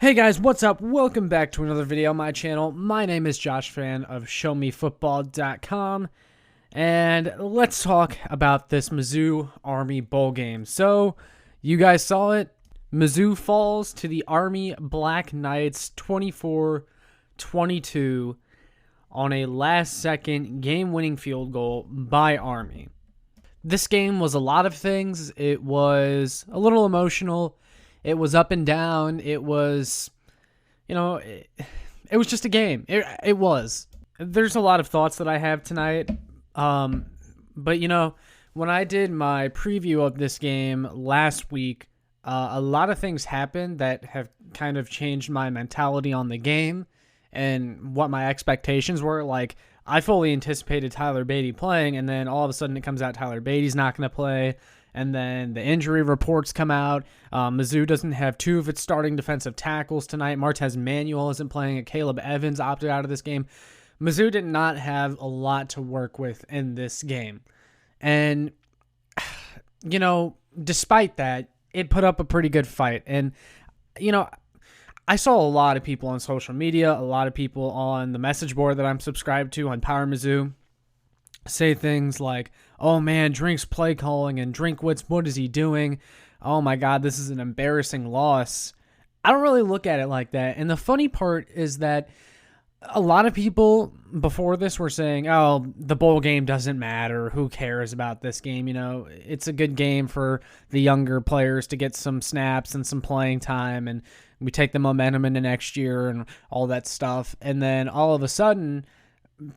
Hey guys, what's up? Welcome back to another video on my channel. My name is Josh Fan of ShowMeFootball.com, and let's talk about this Mizzou Army Bowl game. So, you guys saw it. Mizzou falls to the Army Black Knights 24-22 on a last-second game-winning field goal by Army. This game was a lot of things. It was a little emotional. It was up and down. It was, it was just a game. It was. There's a lot of thoughts that I have tonight. But, when I did my preview of this game last week, a lot of things happened that have kind of changed my mentality on the game and what my expectations were. Like, I fully anticipated Tyler Beatty playing, and then all of a sudden it comes out Tyler Beatty's not going to play. And then the injury reports come out. Mizzou doesn't have two of its starting defensive tackles tonight. Martez Manuel isn't playing. And Caleb Evans opted out of this game. Mizzou did not have a lot to work with in this game. And, despite that, it put up a pretty good fight. And, I saw a lot of people on social media, a lot of people on the message board that I'm subscribed to on Power Mizzou, say things like, oh man, Drink's play calling and Drinkwitz, what is he doing? Oh my God, this is an embarrassing loss. I don't really look at it like that. And the funny part is that a lot of people before this were saying, oh, the bowl game doesn't matter. Who cares about this game? It's a good game for the younger players to get some snaps and some playing time. And we take the momentum into next year and all that stuff. And then all of a sudden,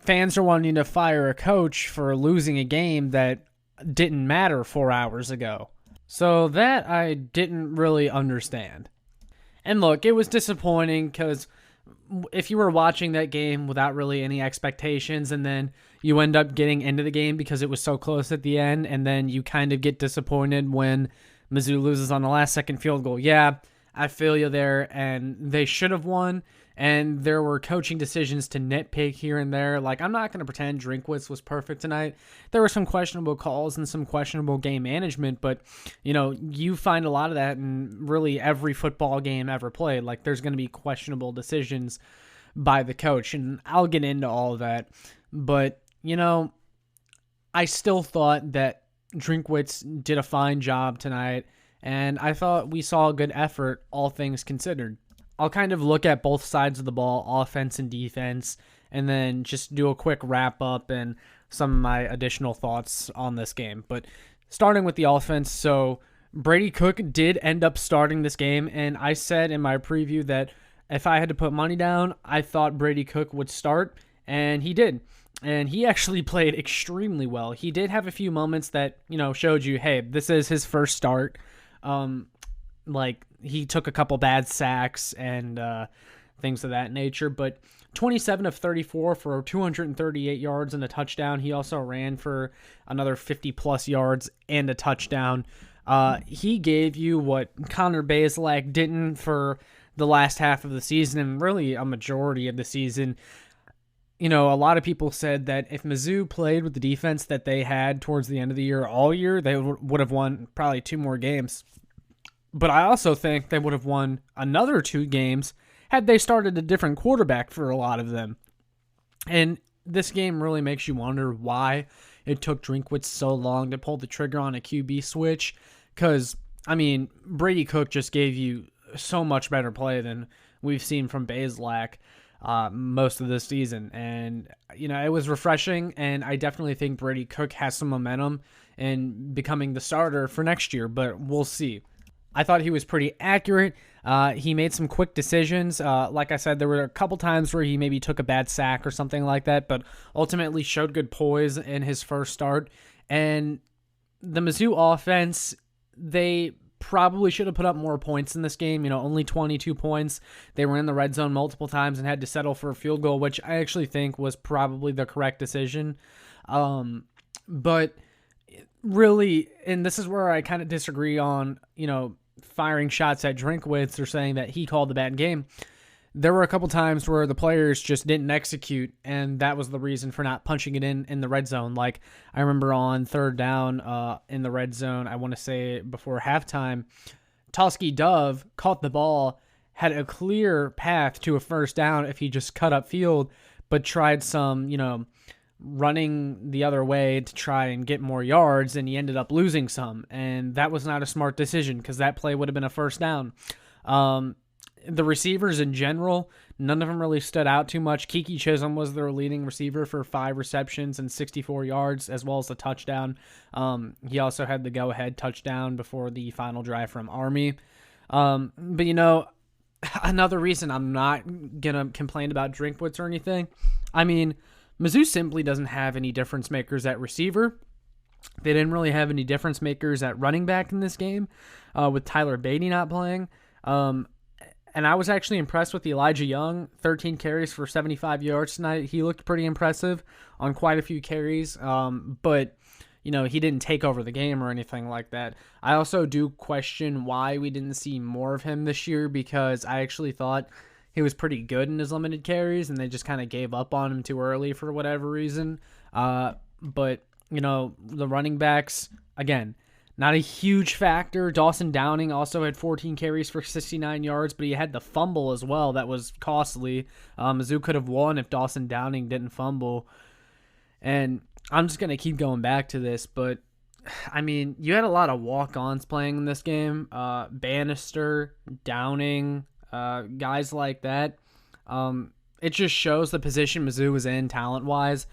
fans are wanting to fire a coach for losing a game that didn't matter 4 hours ago. So that I didn't really understand. And look, it was disappointing because if you were watching that game without really any expectations and then you end up getting into the game because it was so close at the end, and then you kind of get disappointed when Mizzou loses on the last second field goal. Yeah, I feel you there, and they should have won. And there were coaching decisions to nitpick here and there. Like, I'm not going to pretend Drinkwitz was perfect tonight. There were some questionable calls and some questionable game management, but, you find a lot of that in really every football game ever played. Like, there's going to be questionable decisions by the coach, and I'll get into all of that. But, I still thought that Drinkwitz did a fine job tonight, and I thought we saw a good effort, all things considered. I'll kind of look at both sides of the ball, offense and defense, and then just do a quick wrap-up and some of my additional thoughts on this game. But starting with the offense, so Brady Cook did end up starting this game, and I said in my preview that if I had to put money down, I thought Brady Cook would start, and he did. And he actually played extremely well. He did have a few moments that, showed you, hey, this is his first start. He took a couple bad sacks and things of that nature, but 27 of 34 for 238 yards and a touchdown. He also ran for another 50-plus yards and a touchdown. He gave you what Connor Bazelak didn't for the last half of the season and really a majority of the season. A lot of people said that if Mizzou played with the defense that they had towards the end of the year all year, they would have won probably 2 more games. But I also think they would have won another 2 games had they started a different quarterback for a lot of them. And this game really makes you wonder why it took Drinkwitz so long to pull the trigger on a QB switch. Because, Brady Cook just gave you so much better play than we've seen from Bazelak most of this season. And, it was refreshing, and I definitely think Brady Cook has some momentum in becoming the starter for next year, but we'll see. I thought he was pretty accurate. He made some quick decisions. Like I said, there were a couple times where he maybe took a bad sack or something like that, but ultimately showed good poise in his first start. And the Mizzou offense, they probably should have put up more points in this game. Only 22 points. They were in the red zone multiple times and had to settle for a field goal, which I actually think was probably the correct decision. But really, and this is where I kind of disagree on, firing shots at Drinkwitz or saying that he called the bad game. There were a couple times where the players just didn't execute, and that was the reason for not punching it in the red zone. Like, I remember on 3rd down in the red zone, I want to say before halftime, Toski Dove caught the ball, had a clear path to a first down if he just cut up field, but tried some, running the other way to try and get more yards, and he ended up losing some. And that was not a smart decision because that play would have been a first down. The receivers in general, none of them really stood out too much. Keke Chisholm was their leading receiver for 5 receptions and 64 yards, as well as a touchdown. He also had the go-ahead touchdown before the final drive from Army. But, another reason I'm not going to complain about Drinkwitz or anything, I mean, Mizzou simply doesn't have any difference makers at receiver. They didn't really have any difference makers at running back in this game, with Tyler Beatty not playing. And I was actually impressed with Elijah Young, 13 carries for 75 yards tonight. He looked pretty impressive on quite a few carries, but he didn't take over the game or anything like that. I also do question why we didn't see more of him this year, because I actually thought he was pretty good in his limited carries, and they just kind of gave up on him too early for whatever reason. But the running backs, again, not a huge factor. Dawson Downing also had 14 carries for 69 yards, but he had the fumble as well. That was costly. Mizzou could have won if Dawson Downing didn't fumble. And I'm just going to keep going back to this, but, I mean, you had a lot of walk-ons playing in this game. Bannister, Downing, guys like that. It just shows the position Mizzou was in talent-wise.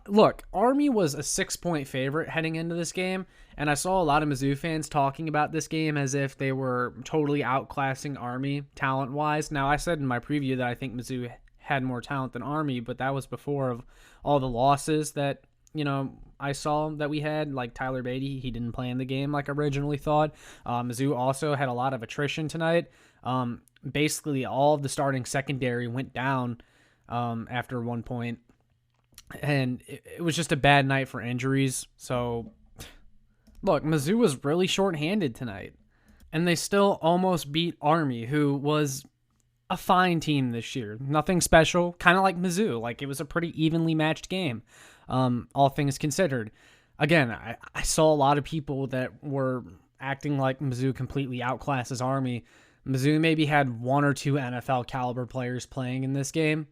Look, Army was a 6-point favorite heading into this game, and I saw a lot of Mizzou fans talking about this game as if they were totally outclassing Army talent-wise. Now, I said in my preview that I think Mizzou had more talent than Army, but that was before of all the losses that, I saw that we had, like Tyler Beatty. He didn't play in the game like I originally thought. Mizzou also had a lot of attrition tonight. Basically, all of the starting secondary went down after one point. And it was just a bad night for injuries. So, look, Mizzou was really shorthanded tonight. And they still almost beat Army, who was a fine team this year. Nothing special, kind of like Mizzou. Like, it was a pretty evenly matched game, all things considered. Again, I saw a lot of people that were acting like Mizzou completely outclasses Army. Mizzou maybe had 1 or 2 NFL caliber players playing in this game.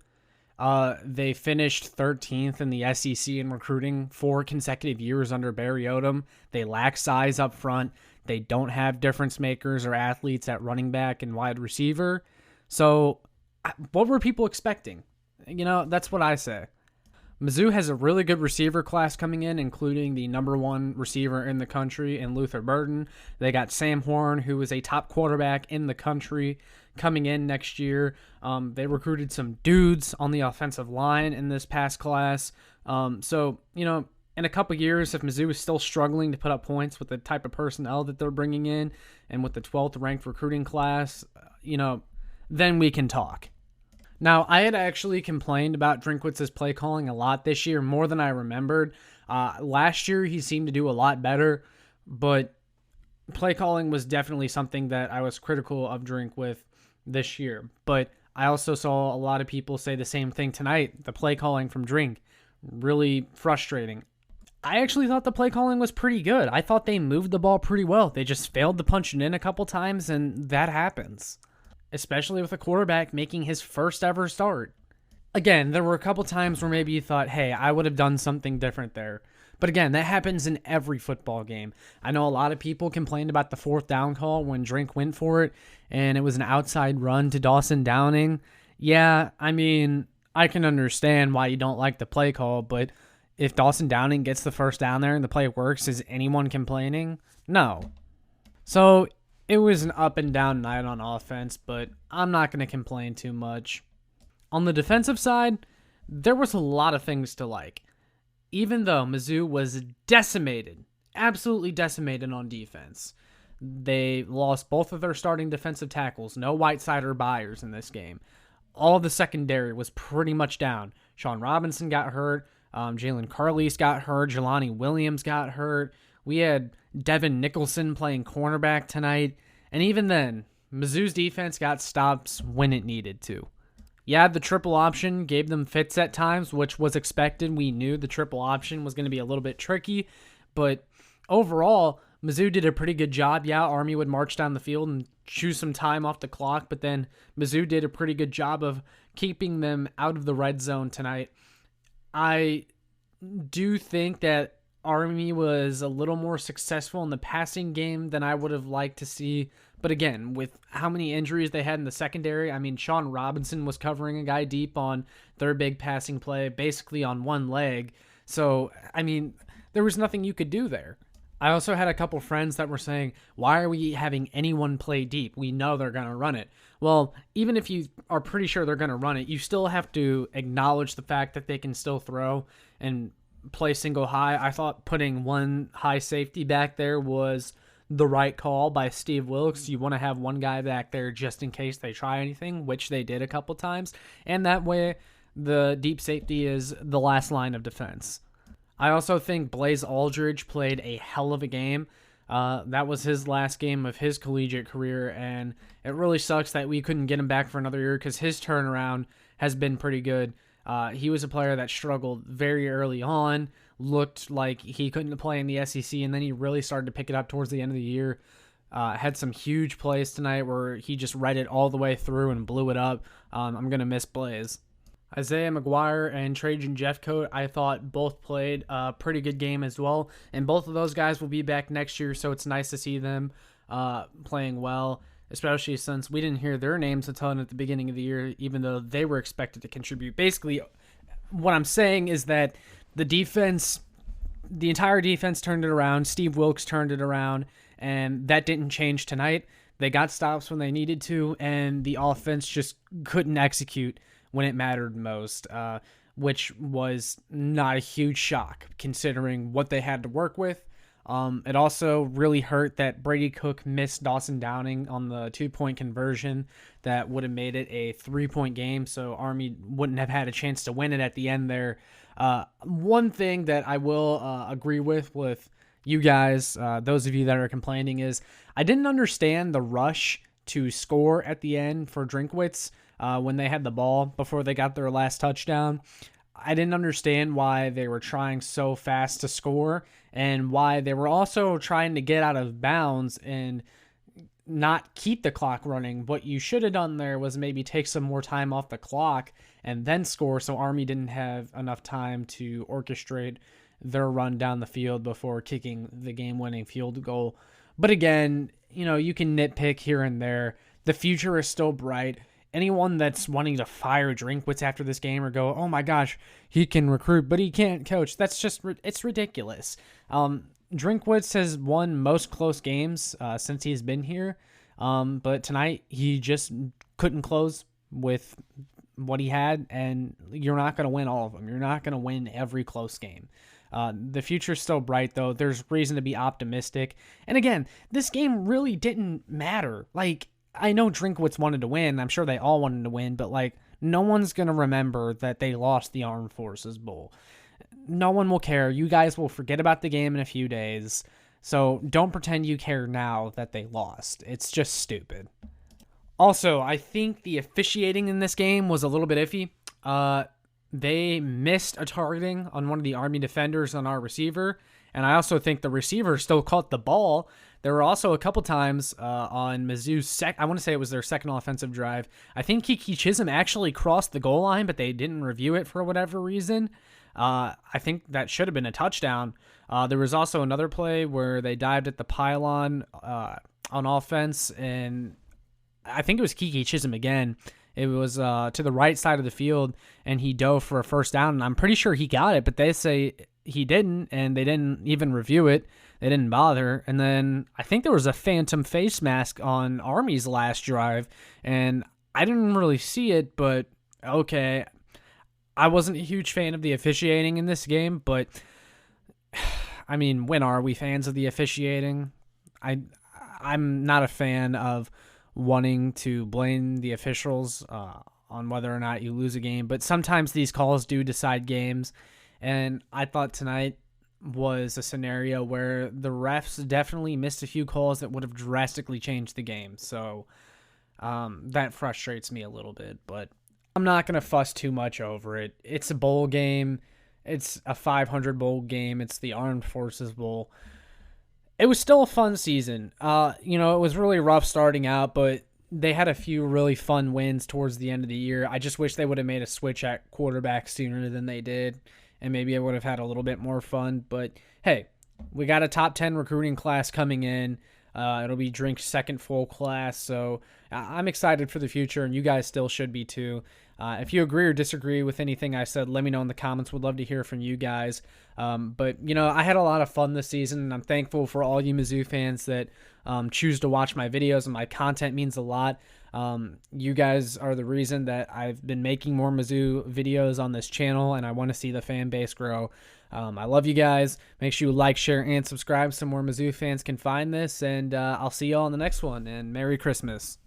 They finished 13th in the SEC in recruiting 4 consecutive years under Barry Odom. They lack size up front. They don't have difference makers or athletes at running back and wide receiver. So what were people expecting? That's what I say. Mizzou has a really good receiver class coming in, including the number 1 receiver in the country in Luther Burden. They got Sam Horn, who is a top quarterback in the country, coming in next year. They recruited some dudes on the offensive line in this past class. So, in a couple years, if Mizzou is still struggling to put up points with the type of personnel that they're bringing in and with the 12th ranked recruiting class, then we can talk. Now, I had actually complained about Drinkwitz's play calling a lot this year, more than I remembered. Last year, he seemed to do a lot better, but play calling was definitely something that I was critical of Drinkwitz this year. But I also saw a lot of people say the same thing tonight. The play calling from Drink, really frustrating. I actually thought the play calling was pretty good. I thought they moved the ball pretty well. They just failed to punch it in a couple times, and that happens, especially with a quarterback making his first ever start. Again, there were a couple times where maybe you thought, hey, I would have done something different there. But again, that happens in every football game. I know a lot of people complained about the 4th down call when Drink went for it, and it was an outside run to Dawson Downing. Yeah, I mean, I can understand why you don't like the play call, but if Dawson Downing gets the first down there and the play works, is anyone complaining? No. So it was an up and down night on offense, but I'm not going to complain too much. On the defensive side, there was a lot of things to like. Even though Mizzou was decimated, absolutely decimated on defense, they lost both of their starting defensive tackles. No Whiteside or Byers in this game. All of the secondary was pretty much down. Sean Robinson got hurt. Jalen Carlise got hurt. Jelani Williams got hurt. We had Devin Nicholson playing cornerback tonight. And even then, Mizzou's defense got stops when it needed to. Yeah, the triple option gave them fits at times, which was expected. We knew the triple option was going to be a little bit tricky. But overall, Mizzou did a pretty good job. Yeah, Army would march down the field and choose some time off the clock, but then Mizzou did a pretty good job of keeping them out of the red zone tonight. I do think that Army was a little more successful in the passing game than I would have liked to see. But again, with how many injuries they had in the secondary, I mean, Sean Robinson was covering a guy deep on their big passing play, basically on one leg. So, I mean, there was nothing you could do there. I also had a couple friends that were saying, why are we having anyone play deep? We know they're going to run it. Well, even if you are pretty sure they're going to run it, you still have to acknowledge the fact that they can still throw and play single high. I thought putting one high safety back there was the right call by Steve Wilkes. You want to have one guy back there just in case they try anything, which they did a couple times. And that way, the deep safety is the last line of defense. I also think Blaze Aldridge played a hell of a game. That was his last game of his collegiate career, and it really sucks that we couldn't get him back for another year because his turnaround has been pretty good. He was a player that struggled very early on, looked like he couldn't play in the SEC, and then he really started to pick it up towards the end of the year. Had some huge plays tonight where he just read it all the way through and blew it up. I'm going to miss Blaze. Isaiah McGuire and Trajan Jeffcoat, I thought both played a pretty good game as well. And both of those guys will be back next year, so it's nice to see them playing well, especially since we didn't hear their names a ton at the beginning of the year, even though they were expected to contribute. Basically, what I'm saying is that the defense, the entire defense turned it around. Steve Wilkes turned it around, and that didn't change tonight. They got stops when they needed to, and the offense just couldn't execute when it mattered most, which was not a huge shock considering what they had to work with. It also really hurt that Brady Cook missed Dawson Downing on the 2-point conversion that would have made it a 3-point game, so Army wouldn't have had a chance to win it at the end there. One thing that I will agree with you guys, those of you that are complaining, is I didn't understand the rush to score at the end for Drinkwitz when they had the ball before they got their last touchdown. I didn't understand why they were trying so fast to score and why they were also trying to get out of bounds and not keep the clock running. What you should have done there was maybe take some more time off the clock and then score, so Army didn't have enough time to orchestrate their run down the field before kicking the game-winning field goal. But again, you can nitpick here and there. The future is still bright. Anyone that's wanting to fire Drinkwitz after this game or go, oh my gosh, he can recruit, but he can't coach, that's just, it's ridiculous. Drinkwitz has won most close games since he's been here, but tonight he just couldn't close with what he had, and you're not going to win all of them. You're not going to win every close game. The future's still bright, though. There's reason to be optimistic. And again, this game really didn't matter. I know Drinkwitz wanted to win. I'm sure they all wanted to win, but no one's going to remember that they lost the Armed Forces Bowl. No one will care. You guys will forget about the game in a few days. So don't pretend you care now that they lost. It's just stupid. Also, I think the officiating in this game was a little bit iffy. They missed a targeting on one of the Army defenders on our receiver, and I also think the receiver still caught the ball. There were also a couple times on Mizzou's I want to say it was their second offensive drive. I think Kiki Chisholm actually crossed the goal line, but they didn't review it for whatever reason. I think that should have been a touchdown. There was also another play where they dived at the pylon on offense, and I think it was Kiki Chisholm again. It was to the right side of the field, and he dove for a first down, and I'm pretty sure he got it, but they say he didn't, and they didn't even review it. They didn't bother. And then I think there was a phantom face mask on Army's last drive, and I didn't really see it, but okay. I wasn't a huge fan of the officiating in this game, but I mean, when are we fans of the officiating? I'm not a fan of wanting to blame the officials on whether or not you lose a game, but sometimes these calls do decide games, and I thought tonight was a scenario where the refs definitely missed a few calls that would have drastically changed the game, so that frustrates me a little bit, but I'm not going to fuss too much over it. It's a bowl game. It's a 500 bowl game. It's the Armed Forces Bowl. It was still a fun season. It was really rough starting out, but they had a few really fun wins towards the end of the year. I just wish they would have made a switch at quarterback sooner than they did, and maybe I would have had a little bit more fun. But hey, we got a top 10 recruiting class coming in. It'll be Drink's second full class, so I'm excited for the future, and you guys still should be too. If you agree or disagree with anything I said, let me know in the comments. Would love to hear from you guys. But I had a lot of fun this season, and I'm thankful for all you Mizzou fans that choose to watch my videos, and my content means a lot. You guys are the reason that I've been making more Mizzou videos on this channel, and I want to see the fan base grow. I love you guys. Make sure you like, share, and subscribe so more Mizzou fans can find this, and I'll see y'all in the next one, and Merry Christmas.